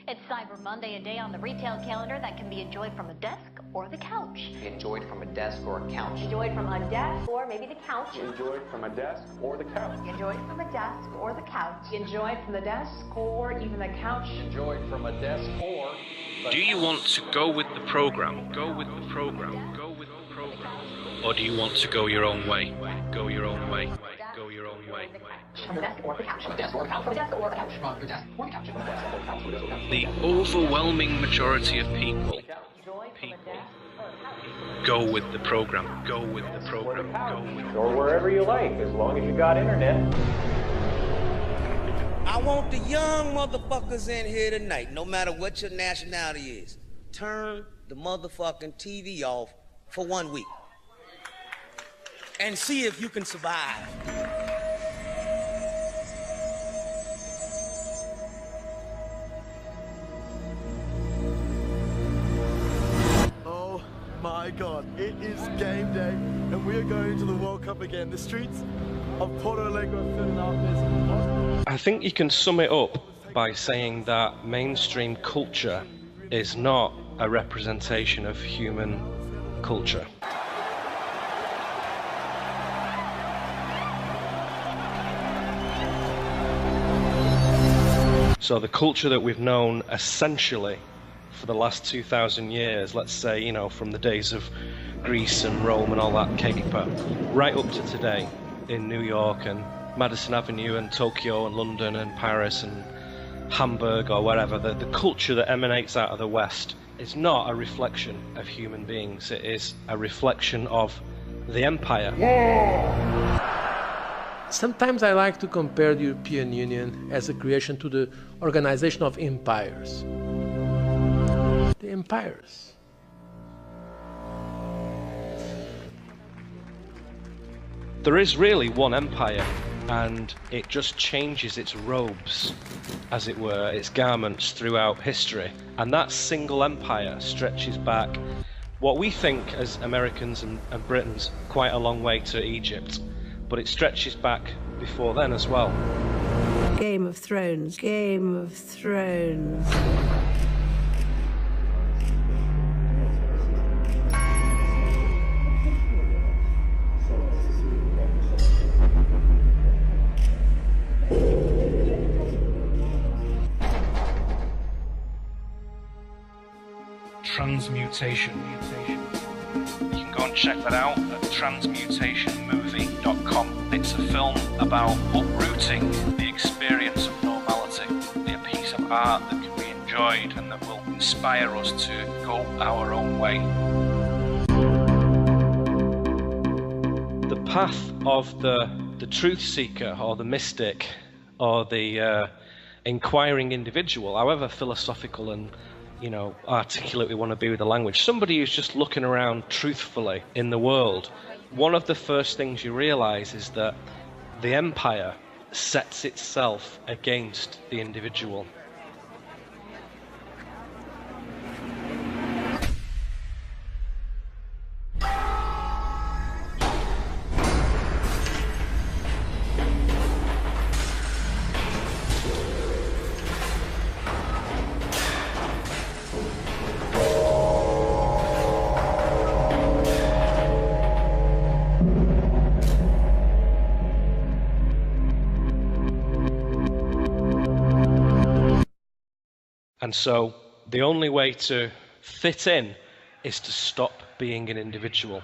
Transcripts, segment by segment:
It's Cyber Monday, a day on the retail calendar that can be enjoyed from a desk or the couch. Enjoyed from a desk or a couch. Enjoyed from a desk or maybe the couch. Enjoyed from a desk or the couch. Enjoyed from a desk or the couch. Enjoyed from the desk or even the couch. Enjoyed from a desk or the Do you want to go with the program? Go with the program. Go with the program. Or do you want to go your own way? Go your own way. Go your own way. From the desk or the couch. From the desk or the couch. From the desk or the couch. From the desk or the couch. The overwhelming majority of people go with the program. Go with the program. Go with the or wherever you like, as long as you got internet. I want the young motherfuckers in here tonight, no matter what your nationality is. Turn the motherfucking TV off for 1 week. And see if you can survive. Oh my God, it is game day, and we are going to the World Cup again. The streets of Porto Alegre are filling up. I think you can sum it up by saying that mainstream culture is not a representation of human culture. So the culture that we've known essentially for the last 2,000 years, let's say, you know, from the days of Greece and Rome and all that caper, right up to today in New York and Madison Avenue and Tokyo and London and Paris and Hamburg or wherever, the culture that emanates out of the West is not a reflection of human beings. It is a reflection of the empire. Sometimes I like to compare the European Union as a creation to the organization of empires. The empires. There is really one empire, and it just changes its robes, as it were, its garments throughout history. And that single empire stretches back, what we think as Americans and Britons, quite a long way to Egypt. But it stretches back before then as well. Game of Thrones, Game of Thrones. transmutation. You can go and check that out at transmutationmovie.com. It's a film about uprooting the experience of normality, a piece of art that can be enjoyed and that will inspire us to go our own way. The path of the truth seeker or the mystic or the inquiring individual, however philosophical and articulate we want to be with the language, somebody who's just looking around truthfully in the world, one of the first things you realize is that the empire sets itself against the individual. And so the only way to fit in is to stop being an individual.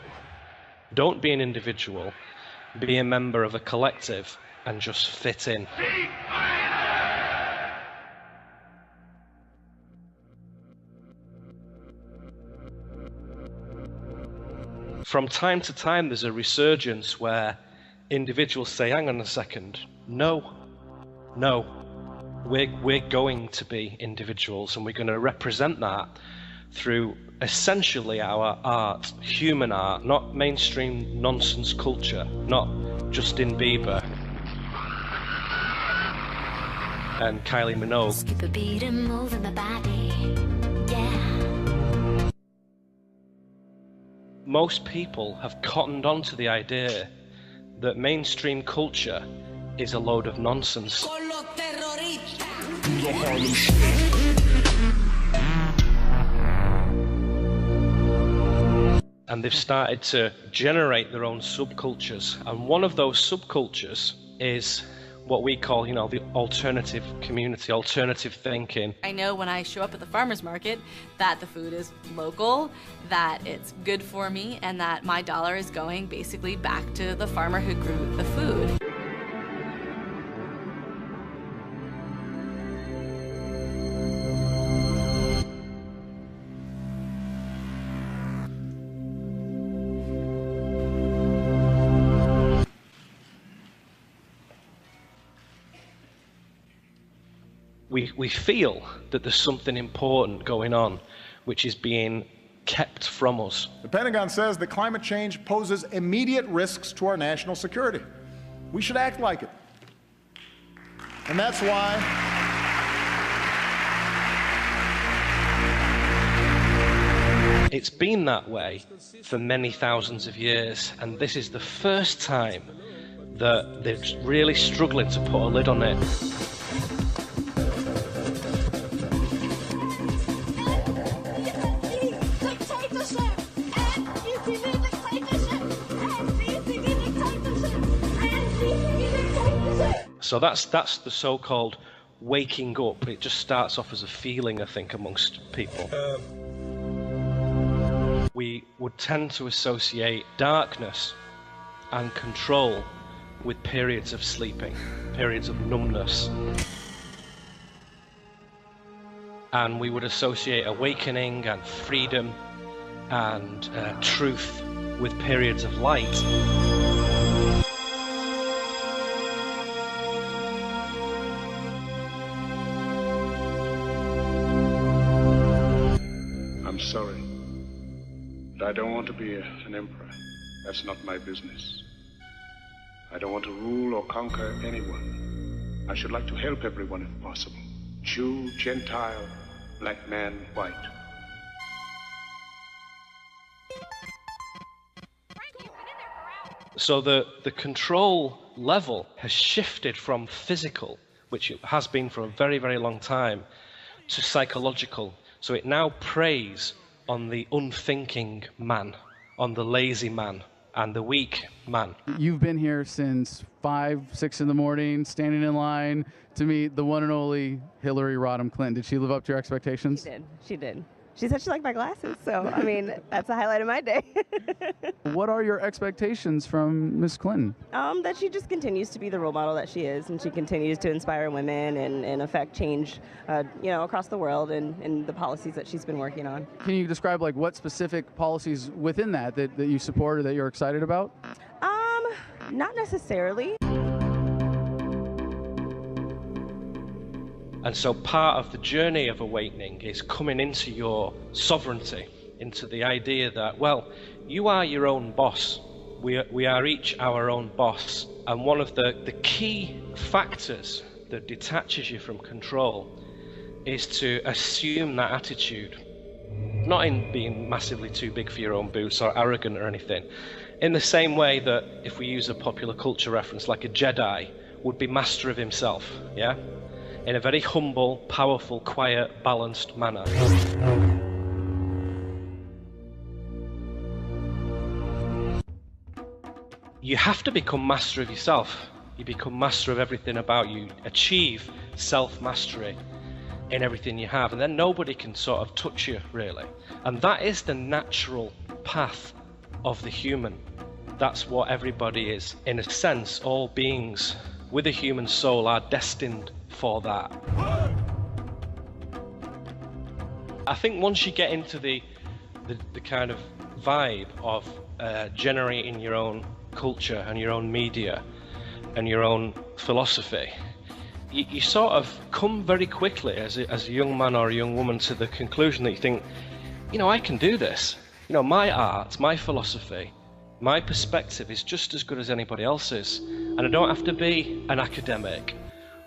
Don't be an individual, be a member of a collective and just fit in. From time to time there's a resurgence where individuals say, hang on a second, no. We're going to be individuals, and we're going to represent that through essentially our art, human art, not mainstream nonsense culture, not Justin Bieber and Kylie Minogue. Skip a beat and move in my body, yeah. Most people have cottoned on to the idea that mainstream culture is a load of nonsense. the Harlem Shake. And they've started to generate their own subcultures. And one of those subcultures is what we call, you know, the alternative community, alternative thinking. I know when I show up at the farmer's market that the food is local, that it's good for me, and that my dollar is going basically back to the farmer who grew the food. We feel that there's something important going on, which is being kept from us. The Pentagon says that climate change poses immediate risks to our national security. We should act like it. And that's why it's been that way for many thousands of years, and this is the first time that they're really struggling to put a lid on it. So that's the so-called waking up. It just starts off as a feeling, I think, amongst people. We would tend to associate darkness and control with periods of sleeping, periods of numbness. And we would associate awakening and freedom and truth with periods of light. I'm sorry, but I don't want to be an emperor. That's not my business. I don't want to rule or conquer anyone. I should like to help everyone if possible. Jew, Gentile, black man, white. So the control level has shifted from physical, which it has been for a very, very long time, to psychological. So it now preys on the unthinking man, on the lazy man, and the weak man. You've been here since 5, 6 in the morning, standing in line to meet the one and only Hillary Rodham Clinton. Did she live up to your expectations? She did. She did. She said she liked my glasses, so, I mean, that's a highlight of my day. What are your expectations from Miss Clinton? That she just continues to be the role model that she is, and she continues to inspire women and affect change, across the world and the policies that she's been working on. Can you describe, like, what specific policies within that you support or that you're excited about? Not necessarily. And so part of the journey of awakening is coming into your sovereignty, into the idea that, well, you are your own boss. We are each our own boss. And one of the key factors that detaches you from control is to assume that attitude. Not in being massively too big for your own boots or arrogant or anything. In the same way that, if we use a popular culture reference, like a Jedi would be master of himself, yeah? In a very humble, powerful, quiet, balanced manner. You have to become master of yourself. You become master of everything about you. Achieve self-mastery in everything you have, and then nobody can sort of touch you, really. And that is the natural path of the human. That's what everybody is. In a sense, all beings with a human soul are destined for that. I think once you get into the kind of vibe of generating your own culture and your own media and your own philosophy, you sort of come very quickly as a young man or a young woman to the conclusion that you think, I can do this. My art, my philosophy, my perspective is just as good as anybody else's, and I don't have to be an academic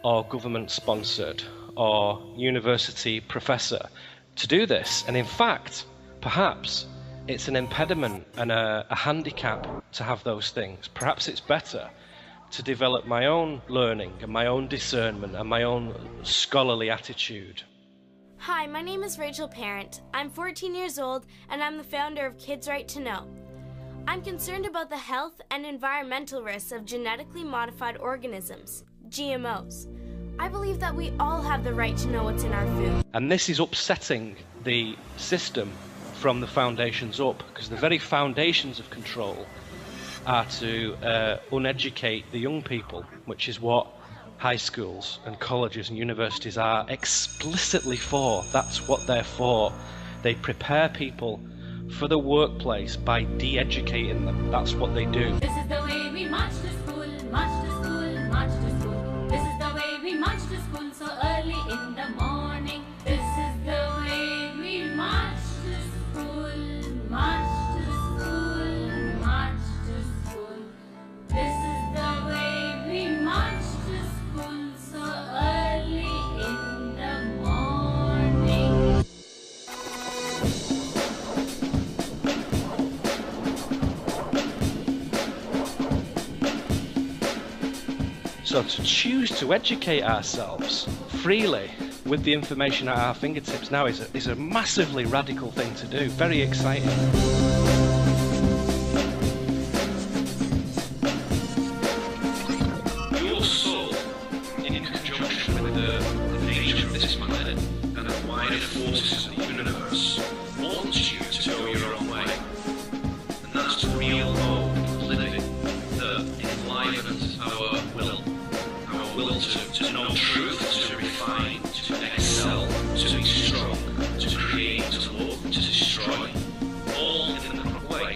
or government sponsored or university professor to do this. And in fact, perhaps it's an impediment and a handicap to have those things. Perhaps it's better to develop my own learning and my own discernment and my own scholarly attitude. Hi, my name is Rachel Parent. I'm 14 years old and I'm the founder of Kids Right to Know. I'm concerned about the health and environmental risks of genetically modified organisms, GMOs. I believe that we all have the right to know what's in our food. And this is upsetting the system from the foundations up, because the very foundations of control are to uneducate the young people, which is what high schools and colleges and universities are explicitly for. That's what they're for. They prepare people for the workplace by de-educating them. That's what they do. This is the way we march to school, march to school, march to school. This is the way we march to school so early in the morning. This is the way we march to school, march to school, march to school. This is the way we march to school so early in the morning. So to choose to educate ourselves freely with the information at our fingertips now is a massively radical thing to do. Very exciting. Your soul, in conjunction with the nature of this planet and the wider forces of the universe, wants you to go your own way. And that's the real mode of living that enlivens our will. Our will to know truth, to refine, to excel, to be strong, to create, to love, to destroy, all in the proper way.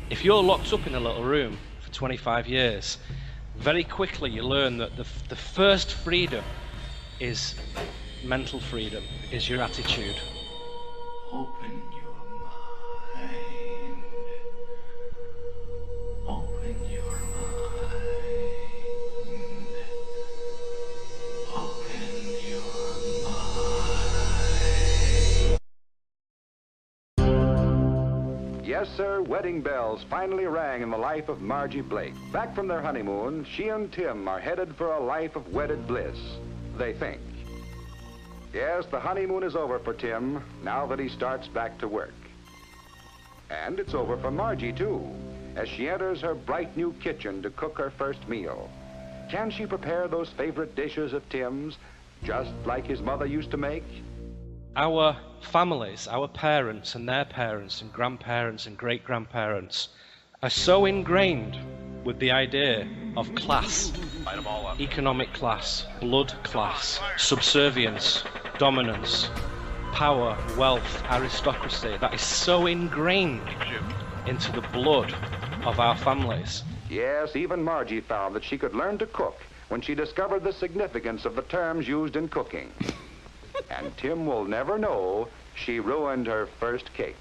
If you're locked up in a little room for 25 years, very quickly you learn that the first freedom is mental freedom, is your attitude. Open your mind. Open your mind. Open your mind. Yes, sir, wedding bells finally rang in the life of Margie Blake. Back from their honeymoon, she and Tim are headed for a life of wedded bliss, they think. Yes, the honeymoon is over for Tim now that he starts back to work. And it's over for Margie, too, as she enters her bright new kitchen to cook her first meal. Can she prepare those favorite dishes of Tim's, just like his mother used to make? Our families, our parents and their parents and grandparents and great-grandparents are so ingrained with the idea of class, economic class, blood class, subservience, dominance, power, wealth, aristocracy, that is so ingrained into the blood of our families. Yes, even Margie found that she could learn to cook when she discovered the significance of the terms used in cooking. And Tim will never know she ruined her first cake.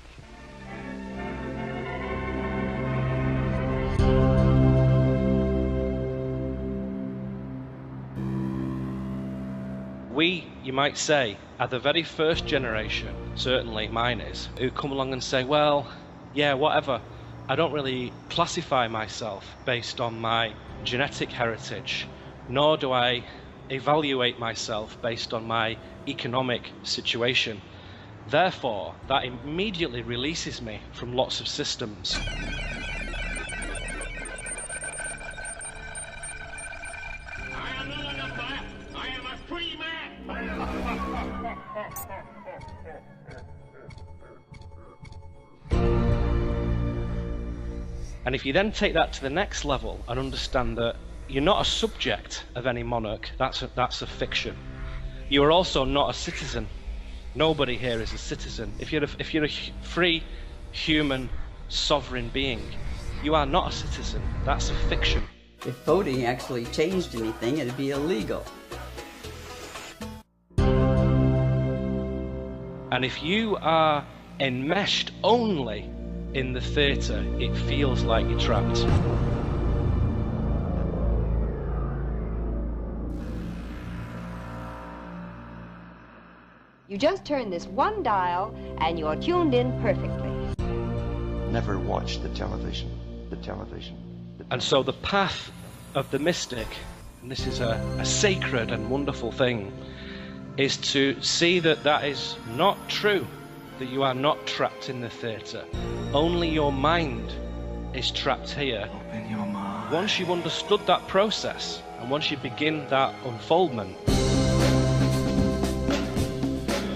We, you might say, are the very first generation, certainly mine is, who come along and say, well, yeah, whatever, I don't really classify myself based on my genetic heritage, nor do I evaluate myself based on my economic situation. Therefore, that immediately releases me from lots of systems. And if you then take that to the next level and understand that you're not a subject of any monarch, that's a fiction. You are also not a citizen. Nobody here is a citizen. If you're a free, human, sovereign being, you are not a citizen. That's a fiction. If voting actually changed anything, it'd be illegal. And if you are enmeshed only in the theatre, it feels like you're trapped. You just turn this one dial and you're tuned in perfectly. never watch the television. And so the path of the mystic, and this is a sacred and wonderful thing, is to see that that is not true, that you are not trapped in the theatre. Only your mind is trapped here. Open your mind. Once you've understood that process, and once you begin that unfoldment,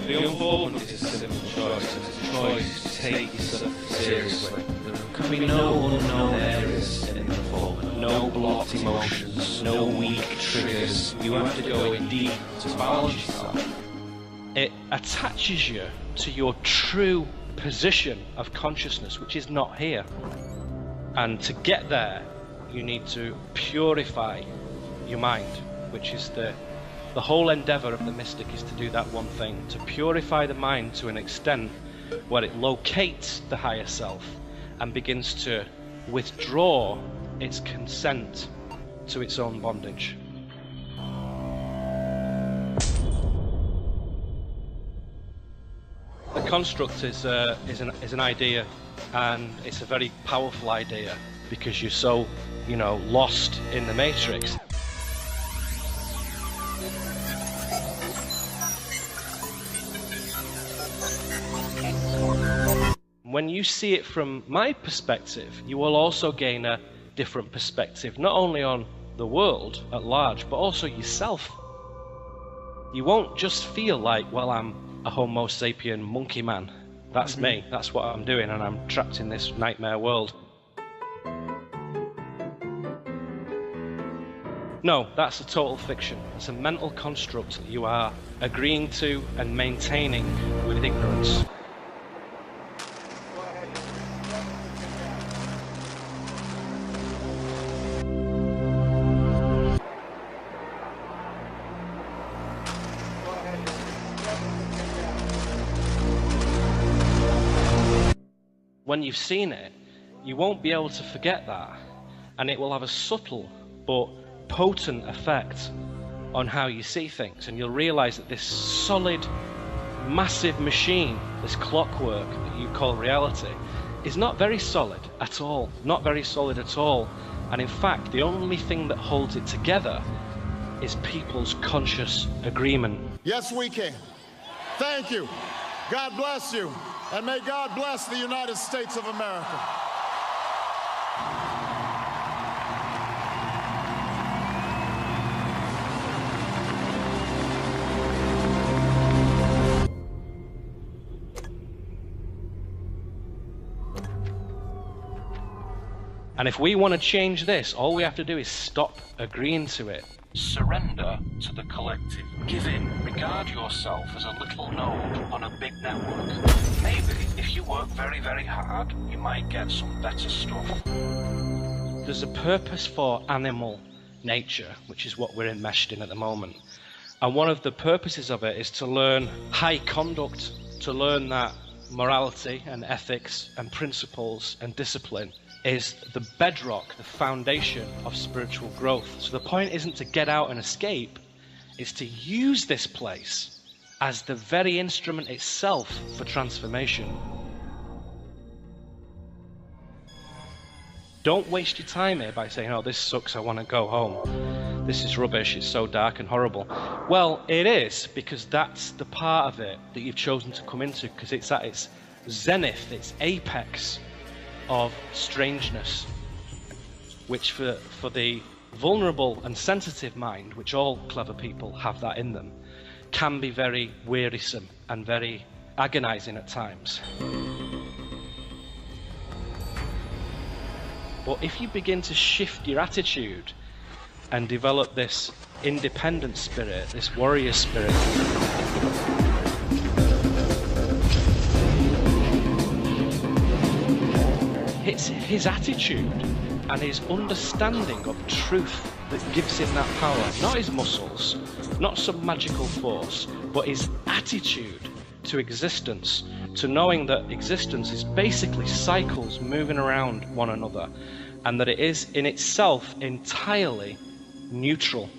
the unfoldment is a simple choice. It's a choice to take yourself seriously. There can be no unknown areas in the unfoldment, no blocked emotions, no weak triggers. You have to go in deep to balance yourself. it attaches you to your true position of consciousness, which is not here. And to get there, you need to purify your mind, which is the whole endeavor of the mystic, is to do that one thing, to purify the mind to an extent where it locates the higher self and begins to withdraw its consent to its own bondage. The construct is an idea, and it's a very powerful idea because you're so, lost in the matrix. When you see it from my perspective, you will also gain a different perspective, not only on the world at large, but also yourself. You won't just feel like, well, I'm a Homo sapien monkey man. That's me, that's what I'm doing, and I'm trapped in this nightmare world. No, that's a total fiction. It's a mental construct that you are agreeing to and maintaining with ignorance. When you've seen it, you won't be able to forget that, and it will have a subtle but potent effect on how you see things, and you'll realize that this solid, massive machine, this clockwork that you call reality, is not very solid at all, not very solid at all, and in fact the only thing that holds it together is people's conscious agreement. Yes, we can. Thank you. God bless you. And may God bless the United States of America. And if we want to change this, all we have to do is stop agreeing to it. Surrender to the collective. Give in. Regard yourself as a little node on a big network. Maybe if you work very, very hard, you might get some better stuff. There's a purpose for animal nature, which is what we're enmeshed in at the moment. And one of the purposes of it is to learn high conduct, to learn that morality and ethics and principles and discipline is the bedrock, the foundation of spiritual growth. So the point isn't to get out and escape, it's to use this place as the very instrument itself for transformation. Don't waste your time here by saying, oh, this sucks, I want to go home. This is rubbish, it's so dark and horrible. Well, it is, because that's the part of it that you've chosen to come into, because it's at its zenith, its apex of strangeness, which for the vulnerable and sensitive mind, which all clever people have that in them, can be very wearisome and very agonizing at times. But if you begin to shift your attitude and develop this independent spirit, this warrior spirit, it's his attitude and his understanding of truth that gives him that power. Not his muscles, not some magical force, but his attitude to existence, to knowing that existence is basically cycles moving around one another, and that it is in itself entirely neutral.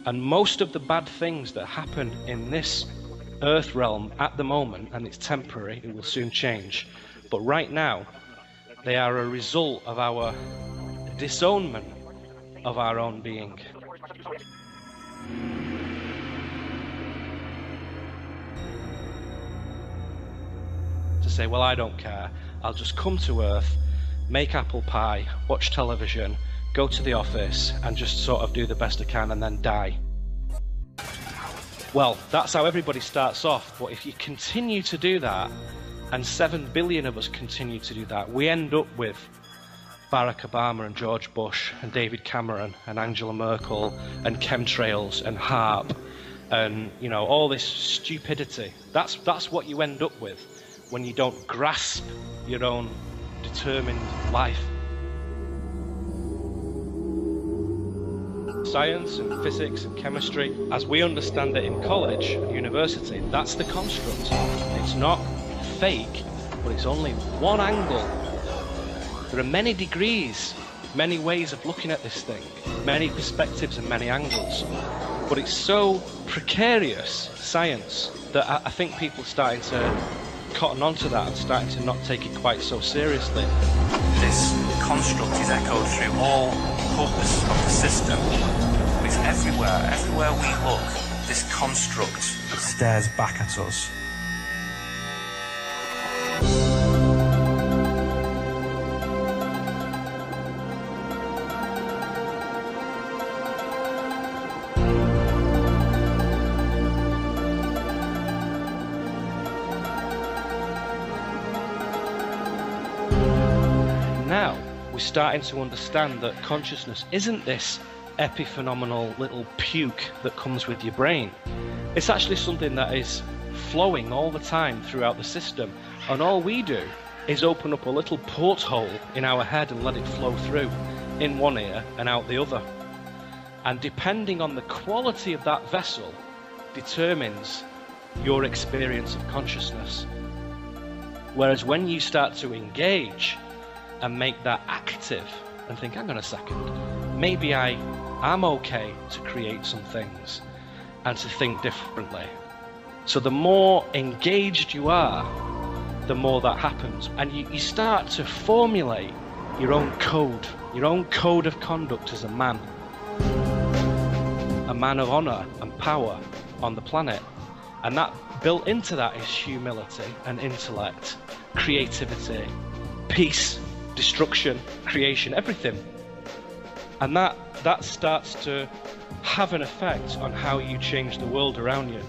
And most of the bad things that happen in this earth realm at the moment, and it's temporary, it will soon change, but right now, They are a result of our disownment of our own being. To say, well, I don't care, I'll just come to Earth, make apple pie, watch television, go to the office, and just sort of do the best I can and then die. Well, that's how everybody starts off, but if you continue to do that, and 7 billion of us continue to do that, we end up with Barack Obama and George Bush and David Cameron and Angela Merkel and chemtrails and HARP and, you know, all this stupidity. That's what you end up with when you don't grasp your own determined life. Science and physics and chemistry, as we understand it in college and university, that's the construct. It's not fake, but it's only one angle. There are many degrees, many ways of looking at this thing, many perspectives and many angles. But it's so precarious, science, that I think people are starting to cotton onto that and starting to not take it quite so seriously. This construct is echoed through all hubs of the system. It's everywhere. Everywhere we look, this construct stares back at us. Now we're starting to understand that consciousness isn't this epiphenomenal little puke that comes with your brain. It's actually something that is flowing all the time throughout the system, and all we do is open up a little porthole in our head and let it flow through in one ear and out the other. And depending on the quality of that vessel determines your experience of consciousness. Whereas when you start to engage and make that active and think, hang on a second, maybe I am okay to create some things and to think differently. So the more engaged you are, the more that happens. And you start to formulate your own code of conduct as a man of honor and power on the planet. And that built into that is humility and intellect, creativity, peace, destruction, creation, everything. And that starts to have an effect on how you change the world around you.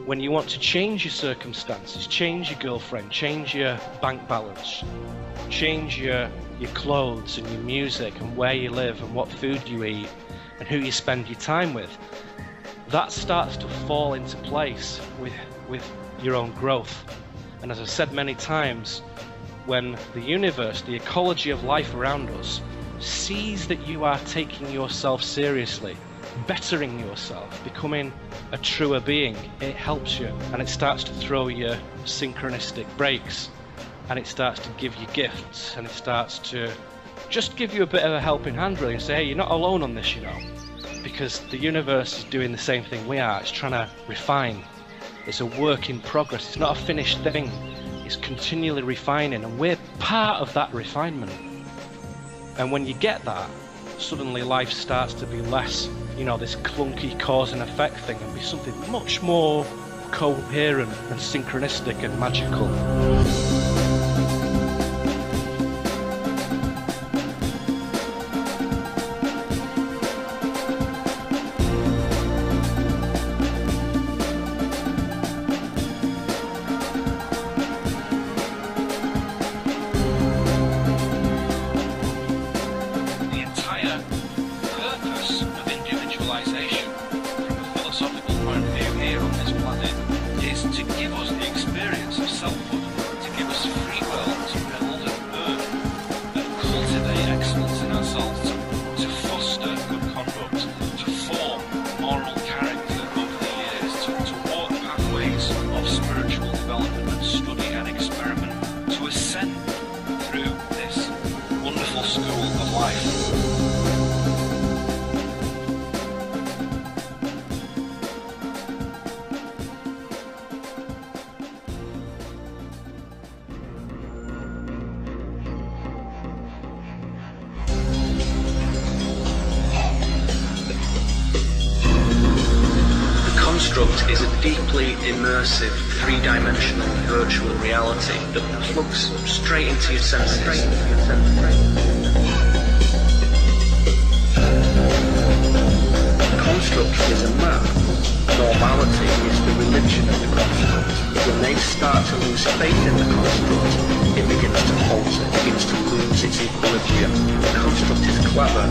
When you want to change your circumstances, change your girlfriend, change your bank balance, change your clothes and your music and where you live and what food you eat and who you spend your time with, that starts to fall into place with your own growth. And as I've said many times, when the universe, the ecology of life around us, sees that you are taking yourself seriously, bettering yourself, becoming a truer being, it helps you, and it starts to throw you synchronistic breaks, and it starts to give you gifts, and it starts to just give you a bit of a helping hand, really, and say, hey, you're not alone on this, you know, because the universe is doing the same thing we are. It's trying to refine. It's a work in progress. It's not a finished thing. It's continually refining, and we're part of that refinement. And when you get that, suddenly life starts to be less, you know, this clunky cause and effect thing, and be something much more coherent and synchronistic and magical. To give us the experience of selfhood, to give us construct is a deeply immersive, three-dimensional virtual reality that plugs straight into your senses. The construct is a map. Normality is the religion of the construct. When they start to lose faith in the construct, it begins to falter, it begins to lose its equilibrium. The construct is clever.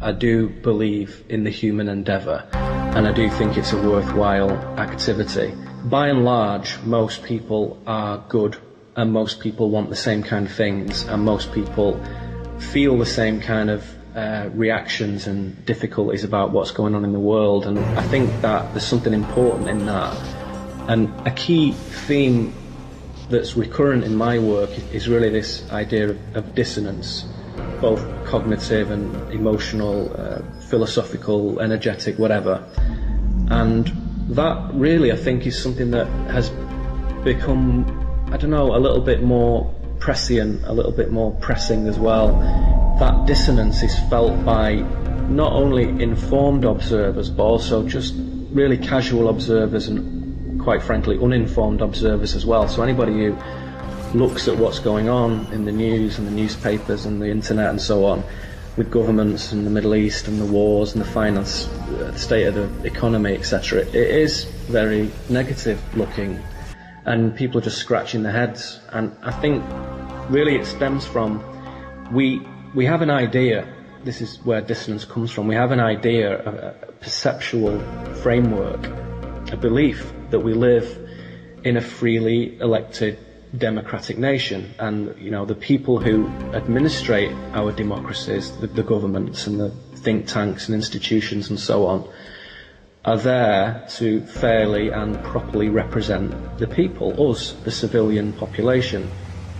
I do believe in the human endeavour, and I do think it's a worthwhile activity. By and large, most people are good, and most people want the same kind of things, and most people feel the same kind of reactions and difficulties about what's going on in the world, and I think that there's something important in that. And a key theme that's recurrent in my work is really this idea of dissonance, both cognitive and emotional, philosophical, energetic, whatever. And that really, I think, is something that has become, I don't know, a little bit more prescient, a little bit more pressing as well. That dissonance is felt by not only informed observers, but also just really casual observers and, quite frankly, uninformed observers as well. So anybody who looks at what's going on in the news and the newspapers and the internet and so on, with governments in the Middle East and the wars and the finance, the state of the economy, etc., it is very negative looking, and people are just scratching their heads. And I think really it stems from we have an idea. This is where dissonance comes from. We have an idea, a perceptual framework, a belief that we live in a freely elected democratic nation, and the people who administrate our democracies, the governments and the think tanks and institutions and so on, are there to fairly and properly represent the people, us, the civilian population.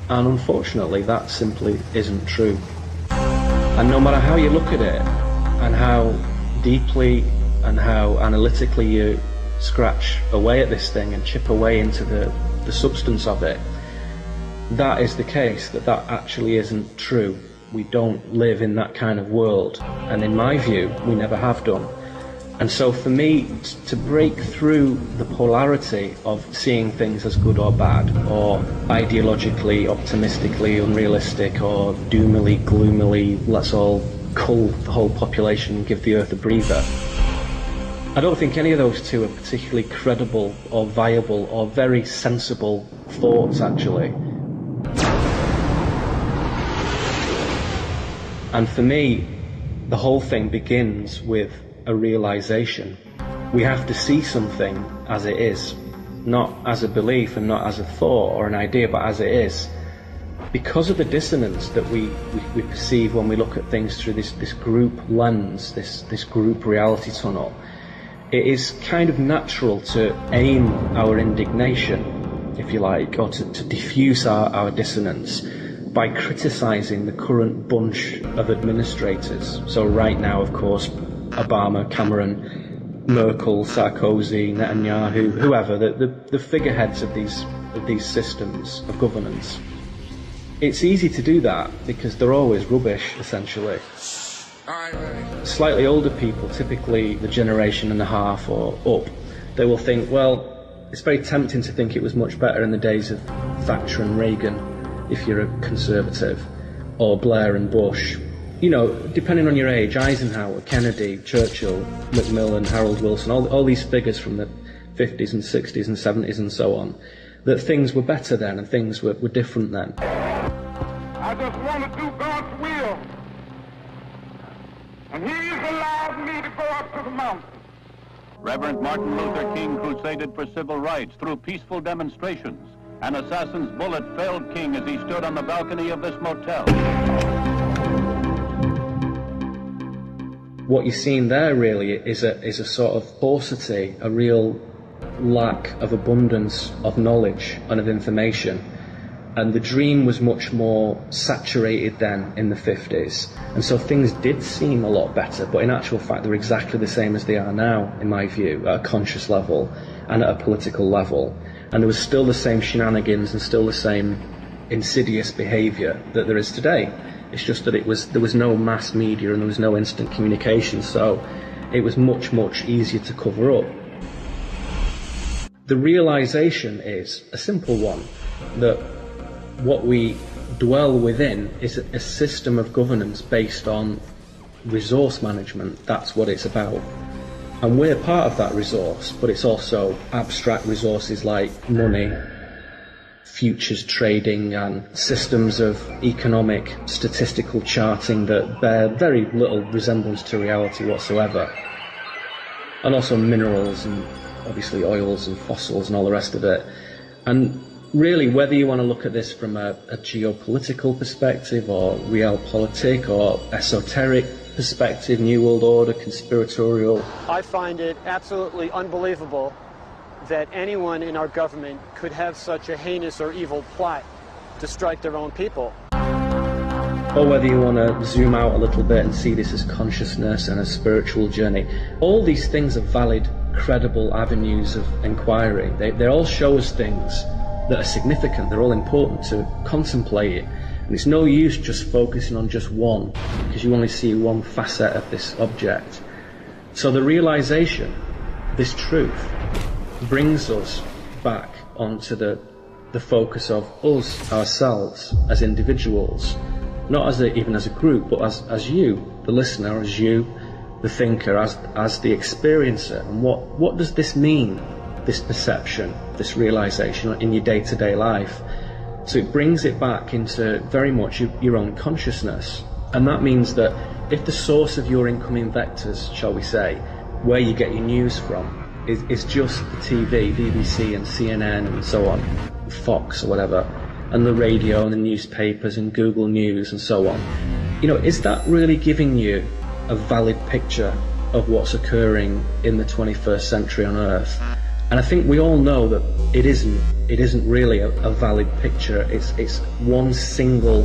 And unfortunately that simply isn't true. And no matter how you look at it, and how deeply and how analytically you scratch away at this thing and chip away into the substance of it, that is the case, that actually isn't true. We don't live in that kind of world, and in my view, we never have done. And so for me, to break through the polarity of seeing things as good or bad, or ideologically, optimistically, unrealistic, or doomily, gloomily, let's all cull the whole population and give the earth a breather, I don't think any of those two are particularly credible or viable or very sensible thoughts, actually. And for me, the whole thing begins with a realization. We have to see something as it is, not as a belief and not as a thought or an idea, but as it is. Because of the dissonance that we perceive when we look at things through this group lens, this group reality tunnel, it is kind of natural to aim our indignation, if you like, or to diffuse our dissonance by criticising the current bunch of administrators. So right now, of course, Obama, Cameron, Merkel, Sarkozy, Netanyahu, whoever, the figureheads of these systems of governance. It's easy to do that because they're always rubbish, essentially. Slightly older people, typically the generation and a half or up, they will think, well, it's very tempting to think it was much better in the days of Thatcher and Reagan, if you're a conservative, or Blair and Bush. Depending on your age, Eisenhower, Kennedy, Churchill, Macmillan, Harold Wilson, all these figures from the 50s and 60s and 70s and so on, that things were better then and things were different then. I just want to do God's will. And He's allowed me to go up to the mountain. Reverend Martin Luther King crusaded for civil rights through peaceful demonstrations. An assassin's bullet felled King as he stood on the balcony of this motel. What you're seeing there really is a sort of paucity, a real lack of abundance of knowledge and of information. And the dream was much more saturated then in the 50s. And so things did seem a lot better, but in actual fact they're exactly the same as they are now, in my view, at a conscious level and at a political level. And there was still the same shenanigans and still the same insidious behaviour that there is today. It's just that there was no mass media and there was no instant communication, so it was much, much easier to cover up. The realisation is a simple one, that what we dwell within is a system of governance based on resource management. That's what it's about. And we're part of that resource, but it's also abstract resources like money, futures trading, and systems of economic statistical charting that bear very little resemblance to reality whatsoever. And also minerals and obviously oils and fossils and all the rest of it. And really, whether you want to look at this from a geopolitical perspective or realpolitik or esoteric perspective, New World Order, conspiratorial. I find it absolutely unbelievable that anyone in our government could have such a heinous or evil plot to strike their own people. Or whether you want to zoom out a little bit and see this as consciousness and a spiritual journey. All these things are valid, credible avenues of inquiry. They all show us things that are significant. They're all important to contemplate it. And it's no use just focusing on just one, because you only see one facet of this object. So the realization, this truth, brings us back onto the focus of us, ourselves, as individuals, not as even as a group, but as you, the listener, as you, the thinker, as the experiencer. And what does this mean, this perception, this realization in your day-to-day life? So it brings it back into very much your own consciousness. And that means that if the source of your incoming vectors, shall we say, where you get your news from, is just the TV, BBC and CNN and so on, Fox or whatever, and the radio and the newspapers and Google News and so on, is that really giving you a valid picture of what's occurring in the 21st century on Earth? And I think we all know that it isn't really a valid picture. It's one single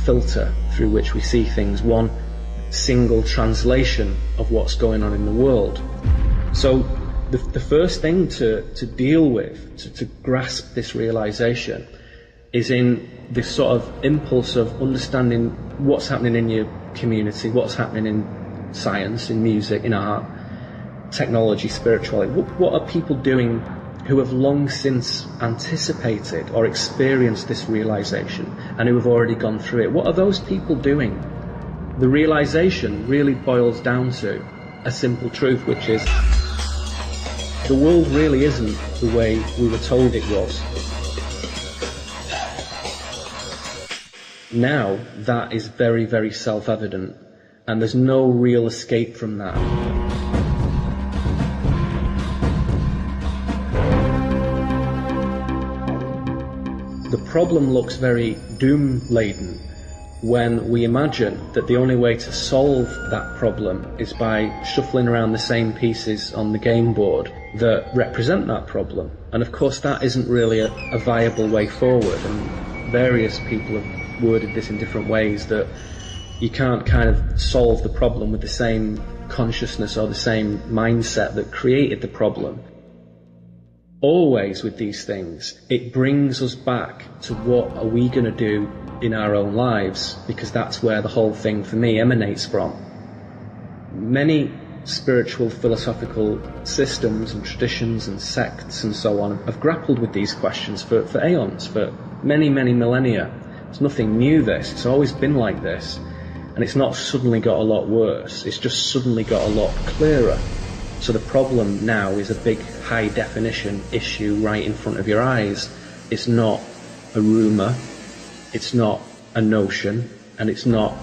filter through which we see things, one single translation of what's going on in the world. So the first thing to deal with, to grasp this realization, is in this sort of impulse of understanding what's happening in your community, what's happening in science, in music, in art, technology, spirituality. What are people doing who have long since anticipated or experienced this realization and who have already gone through it? What are those people doing? The realization really boils down to a simple truth, which is the world really isn't the way we were told it was. Now that is very, very self-evident, and there's no real escape from that. The problem looks very doom-laden when we imagine that the only way to solve that problem is by shuffling around the same pieces on the game board that represent that problem. And of course that isn't really a viable way forward, and various people have worded this in different ways, that you can't kind of solve the problem with the same consciousness or the same mindset that created the problem. Always with these things, it brings us back to what are we going to do in our own lives, because that's where the whole thing for me emanates from. Many spiritual philosophical systems and traditions and sects and so on have grappled with these questions for aeons, for many, many millennia. It's nothing new, this. It's always been like this. And it's not suddenly got a lot worse. It's just suddenly got a lot clearer. So the problem now is a big high definition issue right in front of your eyes. It's not a rumour. It's not a notion, and it's not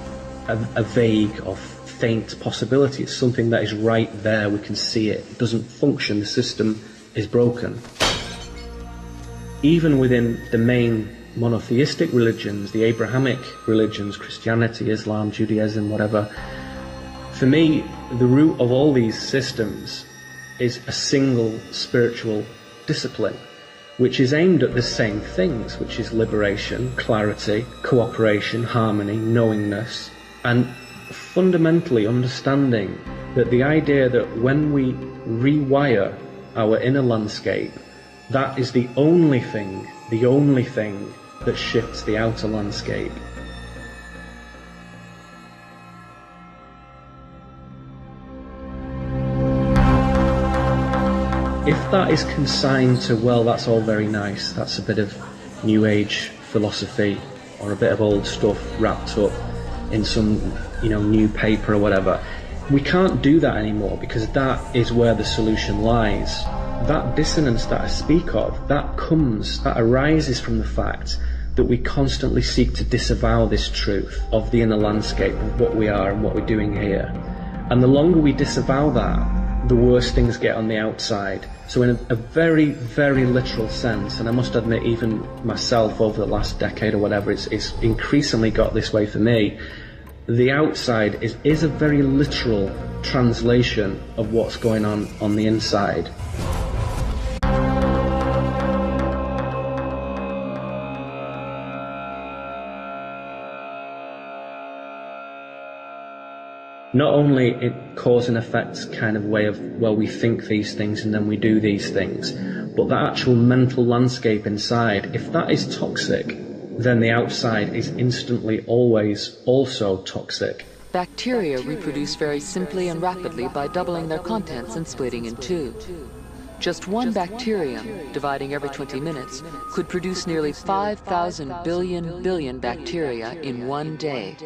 a vague or faint possibility. It's something that is right there. We can see it. It doesn't function. The system is broken. Even within the main monotheistic religions, the Abrahamic religions, Christianity, Islam, Judaism, whatever, for me, the root of all these systems is a single spiritual discipline, which is aimed at the same things, which is liberation, clarity, cooperation, harmony, knowingness, and fundamentally understanding that the idea that when we rewire our inner landscape, that is the only thing that shifts the outer landscape. If that is consigned to, well, that's all very nice, that's a bit of New Age philosophy or a bit of old stuff wrapped up in some, new paper or whatever, we can't do that anymore, because that is where the solution lies. That dissonance that I speak of, that arises from the fact that we constantly seek to disavow this truth of the inner landscape of what we are and what we're doing here. And the longer we disavow that, the worse things get on the outside. So in a very, very literal sense, and I must admit even myself over the last decade or whatever, it's increasingly got this way for me, the outside is a very literal translation of what's going on the inside. Not only it cause and effect kind of way of, well, we think these things and then we do these things, but the actual mental landscape inside, if that is toxic, then the outside is instantly always also toxic. Bacteria reproduce very simply and rapidly by doubling their contents and splitting in two. Just one bacterium, dividing every 20 minutes, could produce nearly 5,000 billion bacteria in one day.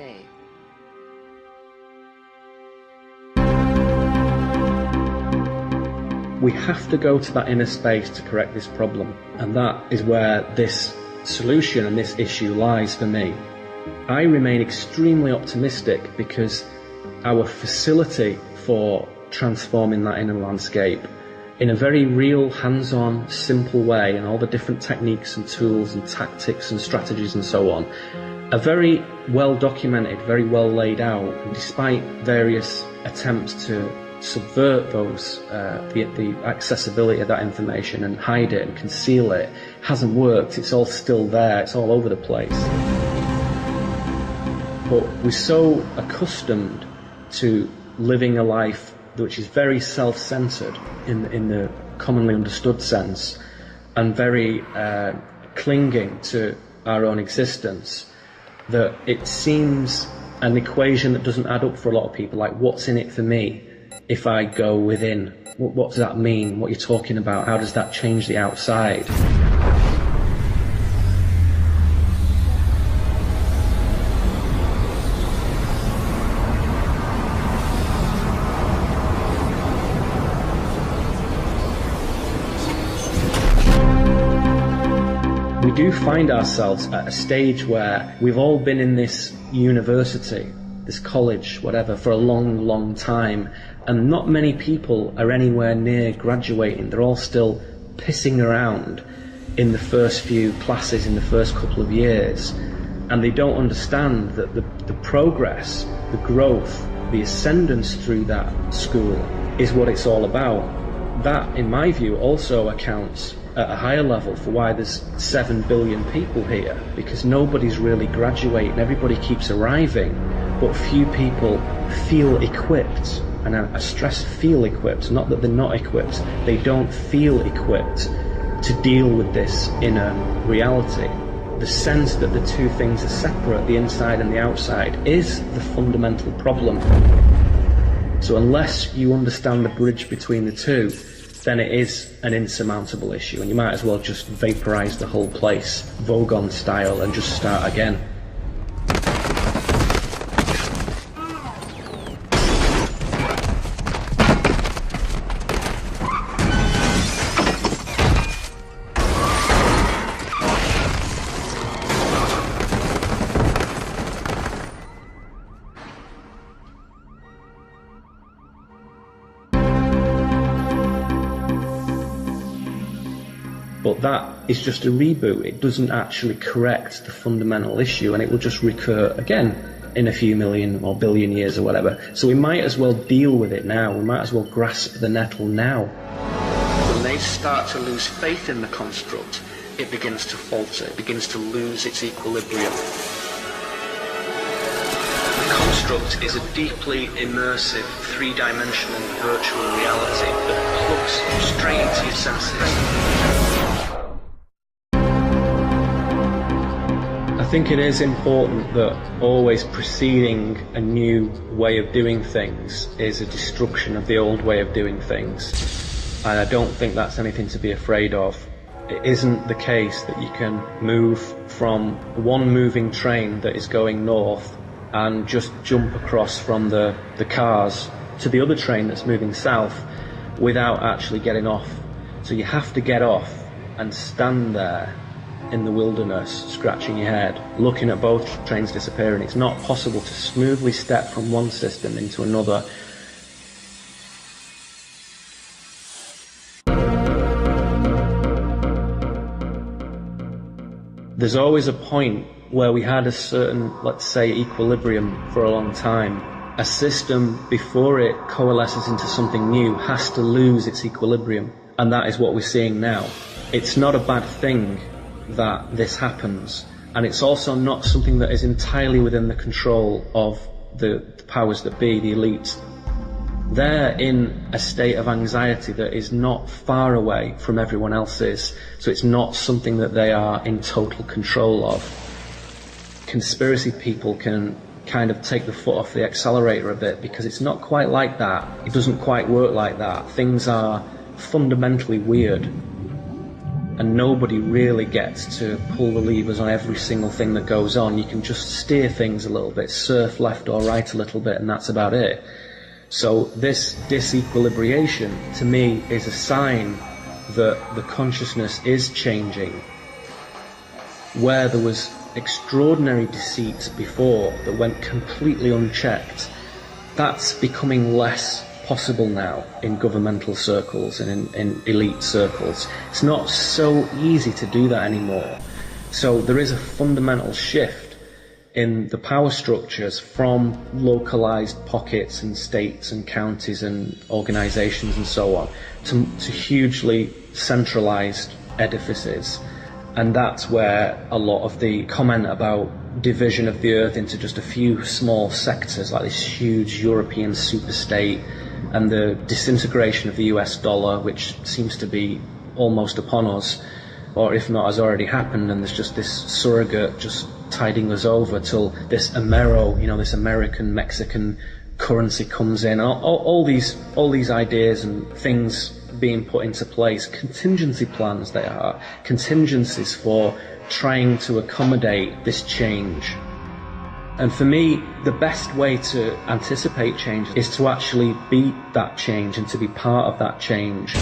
We have to go to that inner space to correct this problem, and that is where this solution and this issue lies for me. I remain extremely optimistic because our facility for transforming that inner landscape in a very real, hands-on, simple way, and all the different techniques and tools and tactics and strategies and so on, are very well documented, very well laid out, and despite various attempts to subvert those, the accessibility of that information and hide it and conceal it, hasn't worked. It's all still there, it's all over the place. But we're so accustomed to living a life which is very self-centered in the commonly understood sense, and very clinging to our own existence, that it seems an equation that doesn't add up for a lot of people. Like, what's in it for me if I go within? What does that mean? What you're talking about? How does that change the outside? We do find ourselves at a stage where we've all been in this university, this college, whatever, for a long, long time, and not many people are anywhere near graduating. They're all still pissing around in the first few classes in the first couple of years, and they don't understand that the progress, the growth, the ascendance through that school is what it's all about. That, in my view, also accounts at a higher level for why there's 7 billion people here, because nobody's really graduating. Everybody keeps arriving, but few people feel equipped, and I stress feel equipped, not that they're not equipped. They don't feel equipped to deal with this inner reality. The sense that the two things are separate, the inside and the outside, is the fundamental problem. So unless you understand the bridge between the two, then it is an insurmountable issue, and you might as well just vaporize the whole place, Vogon style, and just start again. that is just a reboot. It doesn't actually correct the fundamental issue, and it will just recur again in a few million or billion years or whatever. So we might as well deal with it now. We might as well grasp the nettle now. When they start to lose faith in the construct, it begins to falter, it begins to lose its equilibrium. The construct is a deeply immersive, three-dimensional virtual reality that plugs straight into your senses. I think it is important that always preceding a new way of doing things is a destruction of the old way of doing things. And I don't think that's anything to be afraid of. It isn't the case that you can move from one moving train that is going north and just jump across from the cars to the other train that's moving south without actually getting off. So you have to get off and stand there in the wilderness, scratching your head, looking at both trains disappearing. It's not possible to smoothly step from one system into another. There's always a point where we had a certain, let's say, equilibrium for a long time. A system, before it coalesces into something new, has to lose its equilibrium, and that is what we're seeing now. It's not a bad thing that this happens, and it's also not something that is entirely within the control of the powers that be, the elite. They're in a state of anxiety that is not far away from everyone else's, so it's not something that they are in total control of. Conspiracy people can kind of take the foot off the accelerator a bit, because it's not quite like that. It doesn't quite work like that. Things are fundamentally weird, and nobody really gets to pull the levers on every single thing that goes on. You can just steer things a little bit, surf left or right a little bit, and that's about it. So this disequilibration, to me, is a sign that the consciousness is changing. Where there was extraordinary deceit before that went completely unchecked, that's becoming less possible now in governmental circles and in elite circles. It's not so easy to do that anymore. So there is a fundamental shift in the power structures from localized pockets and states and counties and organizations and so on to hugely centralized edifices. And that's where a lot of the comment about division of the earth into just a few small sectors, like this huge European superstate, and the disintegration of the US dollar, which seems to be almost upon us, or if not has already happened, and there's just this surrogate just tiding us over till this Amero, this American Mexican currency comes in. All these ideas and things being put into place, contingency plans they are, contingencies for trying to accommodate this change. And for me, the best way to anticipate change is to actually be that change and to be part of that change.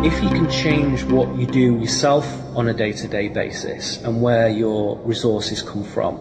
If you can change what you do yourself on a day-to-day basis and where your resources come from,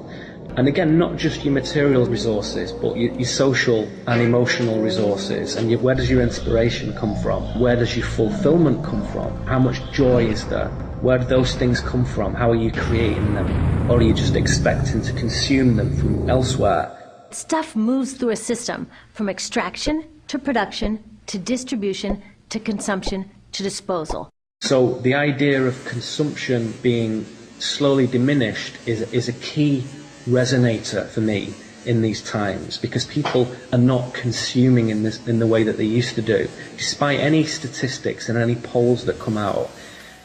and again, not just your material resources, but your social and emotional resources, and where does your inspiration come from? Where does your fulfillment come from? How much joy is there? Where do those things come from? How are you creating them? Or are you just expecting to consume them from elsewhere? Stuff moves through a system from extraction to production to distribution to consumption to disposal. So the idea of consumption being slowly diminished is a key resonator for me in these times, because people are not consuming in the way that they used to do. Despite any statistics and any polls that come out,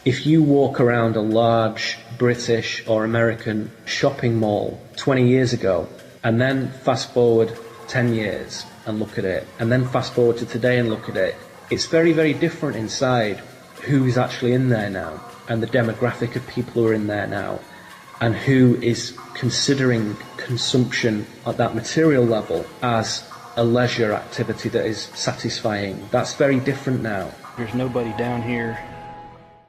if you walk around a large British or American shopping mall 20 years ago, and then fast forward 10 years and look at it, and then fast forward to today and look at it, it's very, very different inside who's actually in there now, and the demographic of people who are in there now, and who is considering consumption at that material level as a leisure activity that is satisfying. That's very different now. There's nobody down here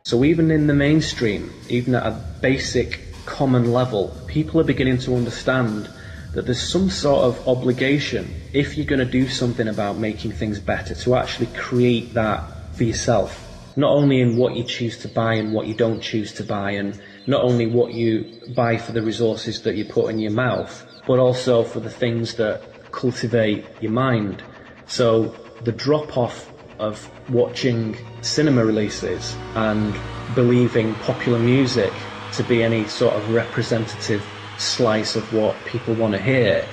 So even in the mainstream, even at a basic common level, people are beginning to understand that there's some sort of obligation, if you're going to do something about making things better, to actually create that for yourself. Not only in what you choose to buy and what you don't choose to buy, and not only what you buy for the resources that you put in your mouth, but also for the things that cultivate your mind. So the drop-off of watching cinema releases and believing popular music to be any sort of representative slice of what people want to hear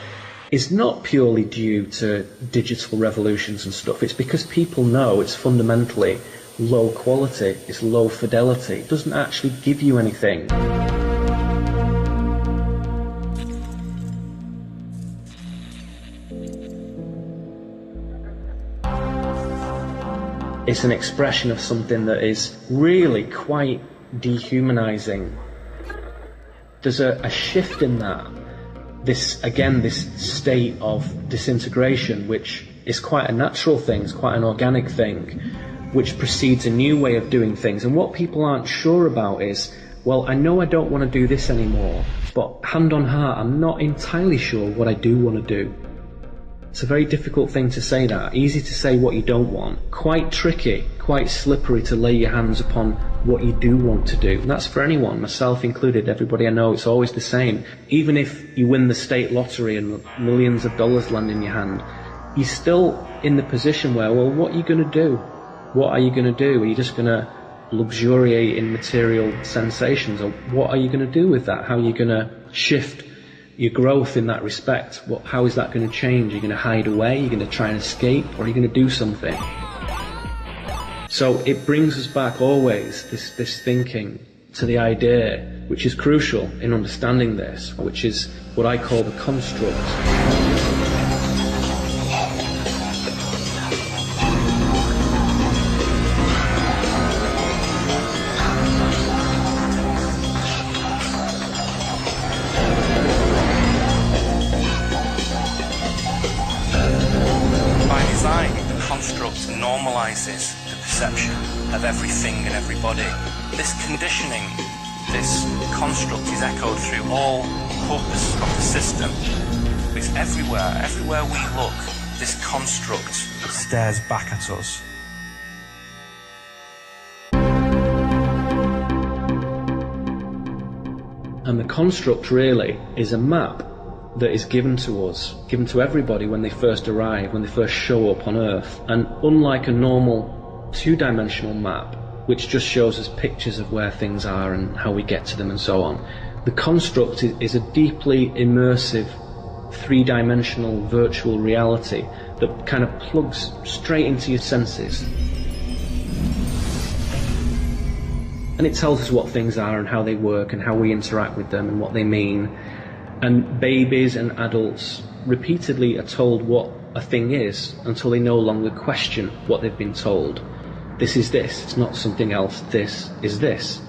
is not purely due to digital revolutions and stuff. It's because people know it's fundamentally low quality, it's low fidelity, it doesn't actually give you anything. It's an expression of something that is really quite dehumanizing. There's a shift in that. This state of disintegration, which is quite a natural thing, it's quite an organic thing, which precedes a new way of doing things. And what people aren't sure about is, well, I know I don't want to do this anymore, but hand on heart, I'm not entirely sure what I do want to do. It's a very difficult thing to say that. Easy to say what you don't want. Quite tricky, quite slippery to lay your hands upon what you do want to do. And that's for anyone, myself included, everybody I know, it's always the same. Even if you win the state lottery and millions of dollars land in your hand, you're still in the position where, well, what are you going to do? What are you going to do? Are you just going to luxuriate in material sensations? Or what are you going to do with that? How are you going to shift your growth in that respect? How is that going to change? Are you going to hide away? Are you going to try and escape? Or are you going to do something? So it brings us back always, this thinking, to the idea, which is crucial in understanding this, which is what I call the construct. Normalizes the perception of everything and everybody. This conditioning, this construct is echoed through all hubs of the system. It's everywhere we look, this construct stares back at us. And the construct really is a map that is given to us, given to everybody when they first arrive, when they first show up on Earth. And unlike a normal two-dimensional map, which just shows us pictures of where things are and how we get to them and so on, the construct is a deeply immersive, three-dimensional virtual reality that kind of plugs straight into your senses. And it tells us what things are and how they work and how we interact with them and what they mean. And babies and adults repeatedly are told what a thing is until they no longer question what they've been told. This is this, it's not something else, this is this.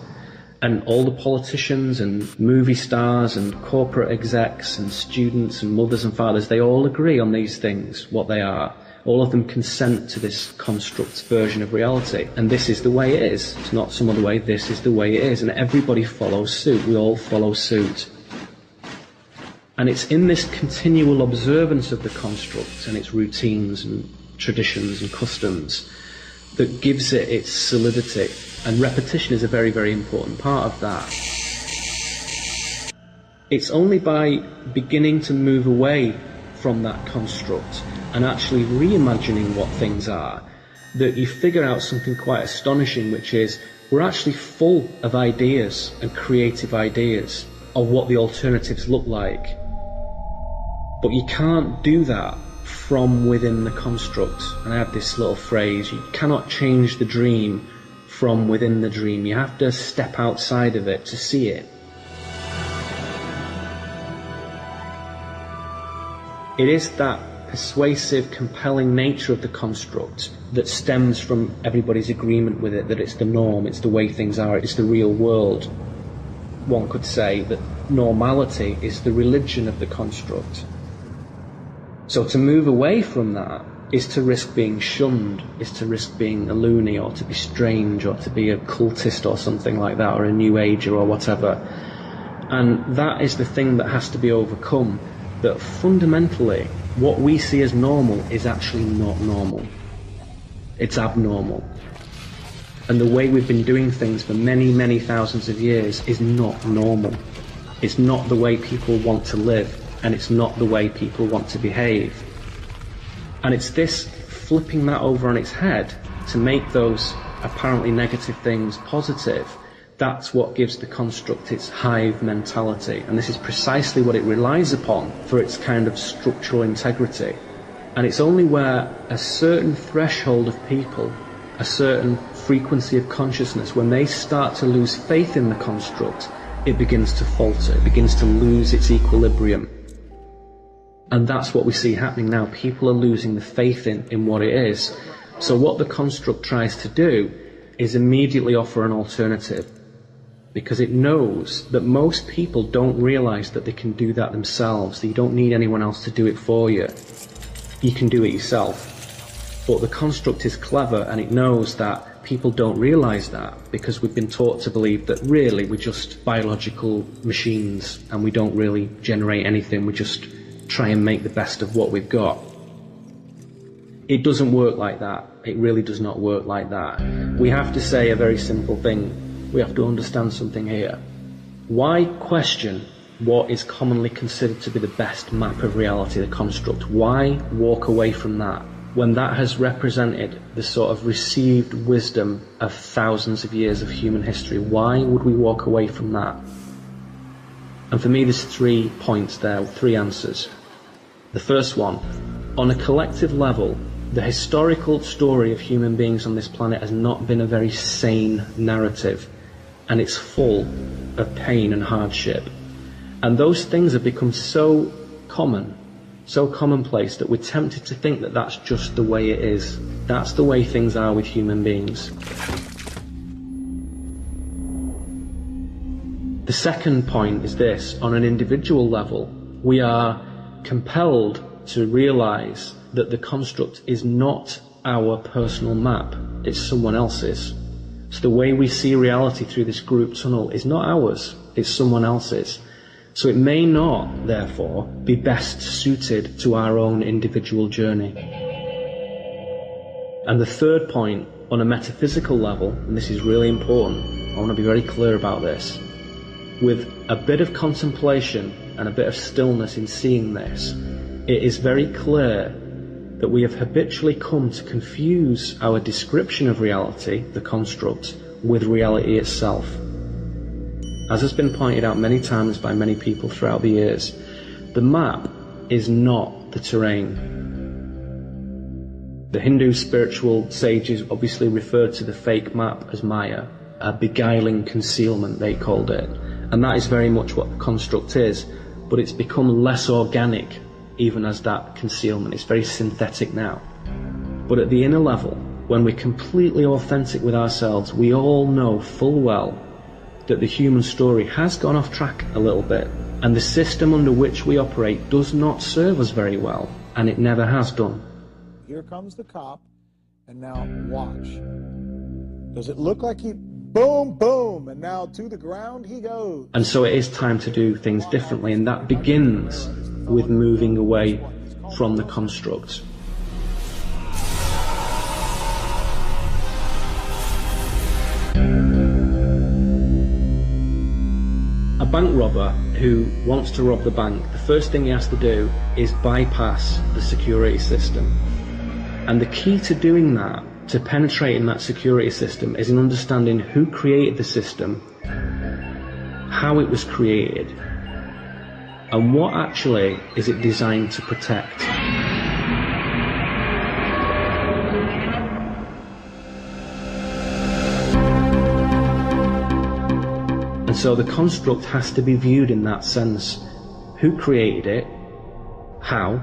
And all the politicians and movie stars and corporate execs and students and mothers and fathers, they all agree on these things, what they are. All of them consent to this construct version of reality. And this is the way it is. It's not some other way, this is the way it is. And everybody follows suit, we all follow suit. And it's in this continual observance of the construct and its routines and traditions and customs that gives it its solidity. And repetition is a very, very important part of that. It's only by beginning to move away from that construct and actually reimagining what things are that you figure out something quite astonishing, which is we're actually full of ideas and creative ideas of what the alternatives look like. But you can't do that from within the construct. And I have this little phrase, you cannot change the dream from within the dream. You have to step outside of it to see it. It is that persuasive, compelling nature of the construct that stems from everybody's agreement with it, that it's the norm, it's the way things are, it's the real world. One could say that normality is the religion of the construct. So to move away from that is to risk being shunned, is to risk being a loony, or to be strange, or to be a cultist or something like that, or a new ager or whatever. And that is the thing that has to be overcome, that fundamentally what we see as normal is actually not normal. It's abnormal. And the way we've been doing things for many, many thousands of years is not normal. It's not the way people want to live, and it's not the way people want to behave. And it's this flipping that over on its head to make those apparently negative things positive. That's what gives the construct its hive mentality. And this is precisely what it relies upon for its kind of structural integrity. And it's only where a certain threshold of people, a certain frequency of consciousness, when they start to lose faith in the construct, it begins to falter, it begins to lose its equilibrium. And that's what we see happening now. People are losing the faith in what it is. So what the construct tries to do is immediately offer an alternative, because it knows that most people don't realize that they can do that themselves, that you don't need anyone else to do it for you. You can do it yourself. But the construct is clever, and it knows that people don't realize that, because we've been taught to believe that really we're just biological machines and we don't really generate anything, we just try and make the best of what we've got. It doesn't work like that. It really does not work like that. We have to say a very simple thing. We have to understand something here. Why question what is commonly considered to be the best map of reality, the construct? Why walk away from that when that has represented the sort of received wisdom of thousands of years of human history? Why would we walk away from that? And for me, there's 3 points there, 3 answers. The first one, on a collective level, the historical story of human beings on this planet has not been a very sane narrative, and it's full of pain and hardship. And those things have become so common, so commonplace, that we're tempted to think that that's just the way it is. That's the way things are with human beings. The second point is this: on an individual level, we are compelled to realize that the construct is not our personal map, it's someone else's. So the way we see reality through this group tunnel is not ours, it's someone else's. So it may not, therefore, be best suited to our own individual journey. And the third point, on a metaphysical level, and this is really important, I want to be very clear about this, with a bit of contemplation and a bit of stillness in seeing this, it is very clear that we have habitually come to confuse our description of reality, the construct, with reality itself. As has been pointed out many times by many people throughout the years, the map is not the terrain. The Hindu spiritual sages obviously referred to the fake map as Maya, a beguiling concealment, they called it. And that is very much what the construct is, but it's become less organic even as that concealment. It's very synthetic now. But at the inner level, when we're completely authentic with ourselves, we all know full well that the human story has gone off track a little bit, and the system under which we operate does not serve us very well, and it never has done. Here comes the cop, and now watch. Does it look like he... Boom, boom, and now to the ground he goes. And so it is time to do things differently, and that begins with moving away from the construct. A bank robber who wants to rob the bank, the first thing he has to do is bypass the security system. And the key to doing that, to penetrating that security system, is in understanding who created the system, how it was created, and what actually is it designed to protect. And so the construct has to be viewed in that sense. Who created it? How?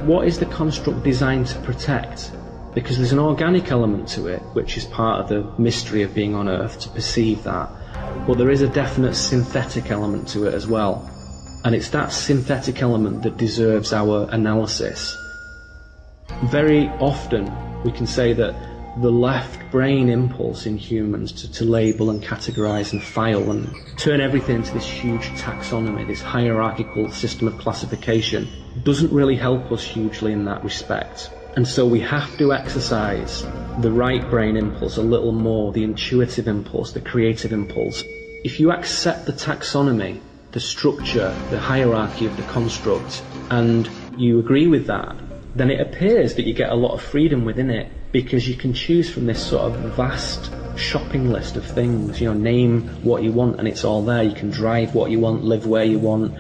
What is the construct designed to protect? Because there's an organic element to it, which is part of the mystery of being on Earth, to perceive that. But there is a definite synthetic element to it as well. And it's that synthetic element that deserves our analysis. Very often we can say that the left brain impulse in humans to label and categorize and file and turn everything into this huge taxonomy, this hierarchical system of classification, doesn't really help us hugely in that respect. And so we have to exercise the right brain impulse a little more, the intuitive impulse, the creative impulse. If you accept the taxonomy, the structure, the hierarchy of the construct, and you agree with that, then it appears that you get a lot of freedom within it, because you can choose from this sort of vast shopping list of things. You know, name what you want and it's all there. You can drive what you want, live where you want,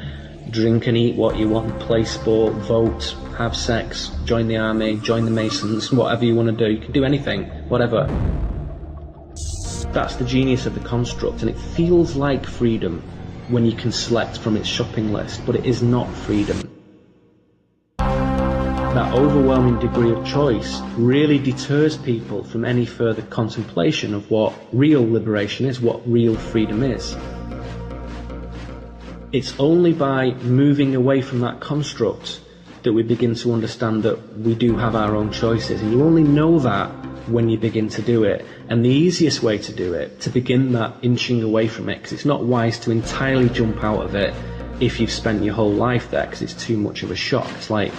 drink and eat what you want, play sport, vote, have sex, join the army, join the Masons, whatever you want to do. You can do anything, whatever. That's the genius of the construct, and it feels like freedom when you can select from its shopping list, but it is not freedom. That overwhelming degree of choice really deters people from any further contemplation of what real liberation is, what real freedom is. It's only by moving away from that construct that we begin to understand that we do have our own choices, and you only know that when you begin to do it. And the easiest way to do it, to begin that inching away from it, because it's not wise to entirely jump out of it if you've spent your whole life there, because it's too much of a shock. It's like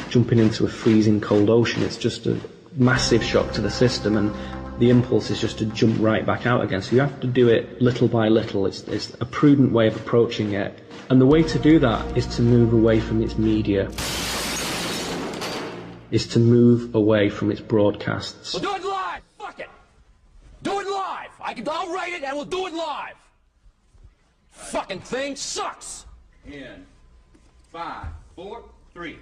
jumping into a freezing cold ocean. It's just a massive shock to the system, and the impulse is just to jump right back out again. So you have to do it little by little. It's a prudent way of approaching it. And the way to do that is to move away from its media, is to move away from its broadcasts. We'll do it live! Fuck it! Do it live! I'll write it and we'll do it live! Fucking thing sucks! In 5, 4, 3.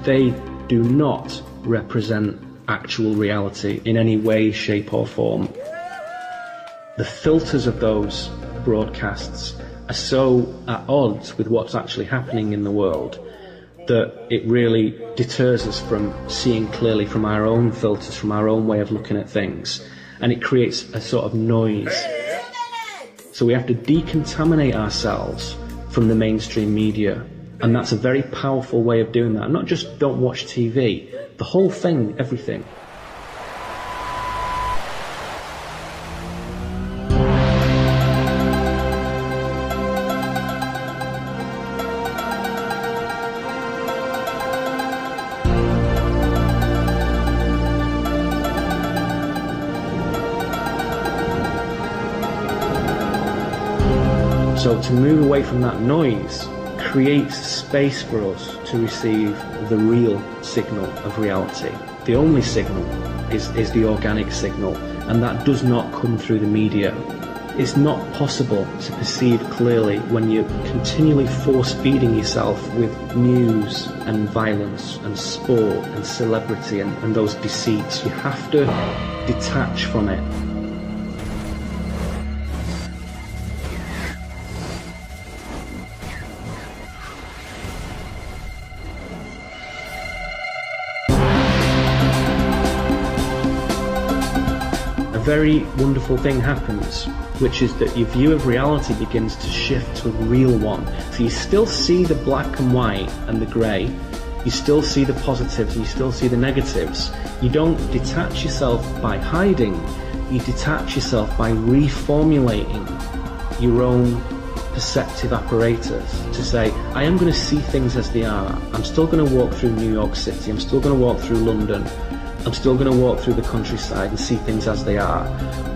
They do not represent actual reality in any way, shape or form. The filters of those broadcasts are so at odds with what's actually happening in the world that it really deters us from seeing clearly from our own filters, from our own way of looking at things, and it creates a sort of noise. So we have to decontaminate ourselves from the mainstream media, and that's a very powerful way of doing that. Not just don't watch TV, the whole thing, everything. So to move away from that noise creates space for us to receive the real signal of reality. The only signal is the organic signal, and that does not come through the media. It's not possible to perceive clearly when you're continually force-feeding yourself with news and violence and sport and celebrity and those deceits. You have to detach from it. A very wonderful thing happens, which is that your view of reality begins to shift to a real one. So you still see the black and white and the grey, you still see the positives and you still see the negatives. You don't detach yourself by hiding, you detach yourself by reformulating your own perceptive apparatus to say, I am going to see things as they are. I'm still going to walk through New York City, I'm still going to walk through London, I'm still going to walk through the countryside and see things as they are,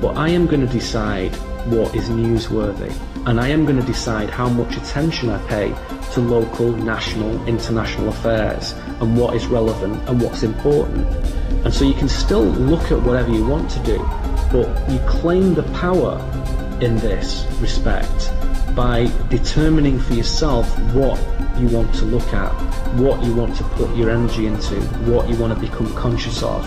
but I am going to decide what is newsworthy, and I am going to decide how much attention I pay to local, national, international affairs, and what is relevant and what's important. And so you can still look at whatever you want to do, but you claim the power in this respect by determining for yourself what you want to look at, what you want to put your energy into, what you want to become conscious of.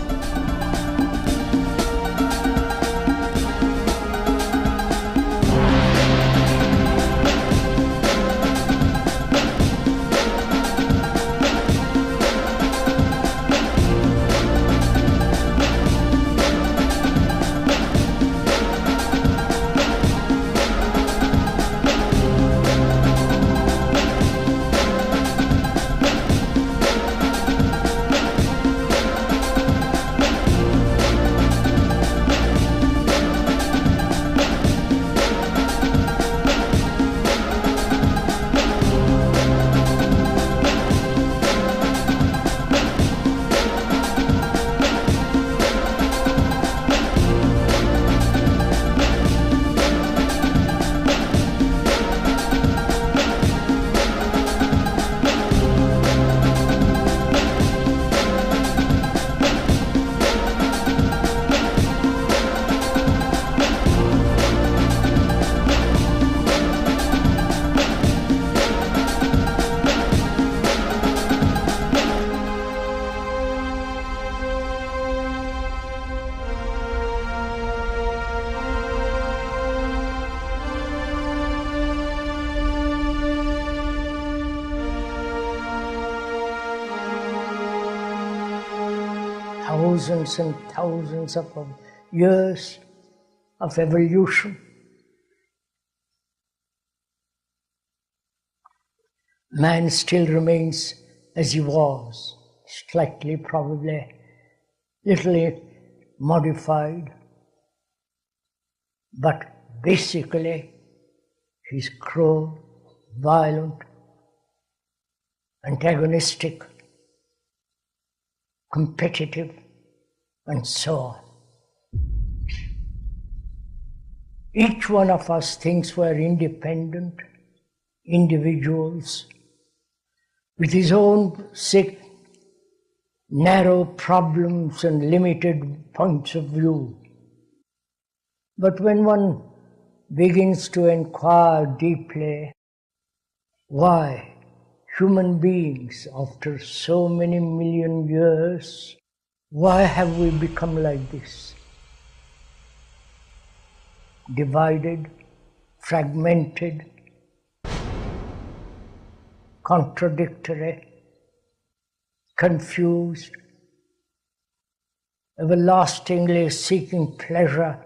thousands and thousands of years of evolution. Man still remains as he was, slightly, probably, little modified, but basically he's cruel, violent, antagonistic, competitive, and so on. Each one of us thinks we're independent individuals with his own sick, narrow problems and limited points of view. But when one begins to inquire deeply, why human beings, after so many million years, why have we become like this? Divided, fragmented, contradictory, confused, everlastingly seeking pleasure,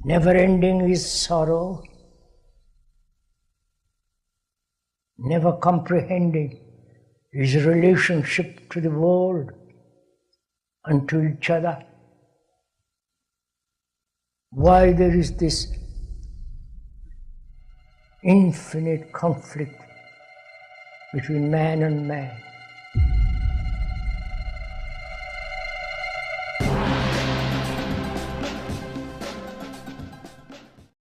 never ending his sorrow, never comprehending his relationship to the world and to each other. Why there is this infinite conflict between man and man.